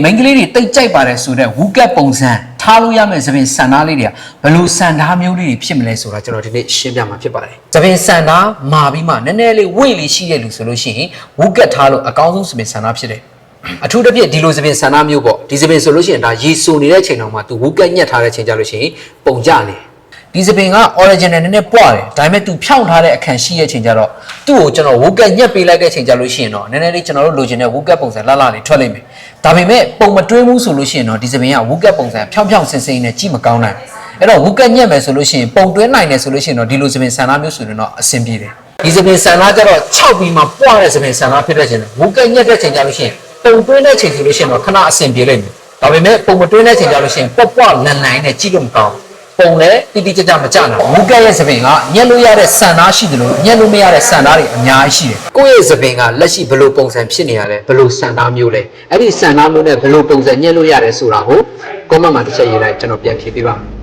မိန်းကလေးတွေတိတ်ကြိုက်ပါတယ်ဆိုတော့ဝူကက်ပုံစံထားလို့ရမယ်သပင်ဆန်သားလေးတွေကဘယ်လိုဆန်သားမျိုးလေးတွေဖြစ်မလဲဆိုတာကျွန်တော်ဒီနေ့ရှင်းပြမှာဖြစ်ပါတယ်သပင်ဆန်သားမာပြီးမှနည်းနည်းလေးဝိတ်လေးရှိတဲ့လူဆိုလို့ရှိရင်ဝူကက်ထားလို့အကောင်းဆုံးသပင်ဆန်သားဖြစ်တယ်အထူးသဖြင့်ဒီလိုသပင်ဆန်သားမျိုးပေါ့ဒီသပင်ဆိုလို့ရှိရင်ဒါရေဆိုနေတဲ့ချိန်တောင်မှသူဝူကက်ညက်ထားတဲ့ချိန်ကြလို့ရှိရင်ပုံကြနေဒီသပင်က original နည်းနည်းပွားတယ်ဒါပေမဲ့သူဖြောင်းထားတဲ့အခန့်ရှိတဲ့ချိန်ကြတော့သူ့ကိုကျွန်တော်ဝူကက်ညက်ပေးလိုက်တဲ့ချိန်ကြလို့ရှိရင်တော့နည်းနည်းလေးကျွန်တော်တို့လိုချင်တဲ့ဝူကက်ပုံစံလှလှလေးထွက်လိမ့်မယ်ဒါပေမဲ့ပုံမတွင်းဘူးဆိုလို့ရှိရင်တော့ဒီသပင်ကဝူကက်ပုံစံဖြောင်းဖြောင်းဆင်းဆင်းနဲ့ကြည့်မကောင်းနိုင်အဲ့တော့ဝူကက်ညက်မယ်ဆိုလို့ရှိရင်ပုံတွင်းနိုင်တယ်ဆိုလို့ရှိရင်တော့ဒီလိုသပင်ဆန်သားမျိုးဆိုရင်တော့အဆင်ပြေတယ်ဒီသပင်ဆန်သားကြတော့6ပြီးမှပွားတဲ့သပင်ဆန်သားဖြစ်တဲ့ချိန်ဝူကက်ညက်တဲ့ချိန်ကြလို့ရှိရင်ပုံတွင်းတဲ့ချိန်ဆိုလို့ရှိရင်တော့ခဏအဆင်ပြေလိမ့်မယ်ဒါပေမဲ့ပုံမတွင်းတဲ့ချိန်ကြလို့ရှိရင်ပွားလန်လန်နဲ့ကြည့်လို့မကောင်းပုံလည်းတိတိကျကျမကြနိုင်ဘူးဝူကက်ရဲ့သပင်ကညက်လို့ရတဲ့ဆန်သားရှိတယ်လို့ညက်လို့မရတဲ့ဆန်သားတွေအများကြီးရှိတယ်ကိုယ့်ရဲ့သပင်ကလက်ရှိဘယ်လိုပုံစံဖြစ်နေရလဲဘယ်လိုဆန်သားမျိုးလဲအဲ့ဒီဆန်သားမျိုးနဲ့ဘယ်လိုပုံစံညက်လို့ရတယ်ဆိုတာကို comment မှာတစ်ချက်ရေးလိုက်ကျွန်တော်ပြန်ဖြေပေးပါမယ်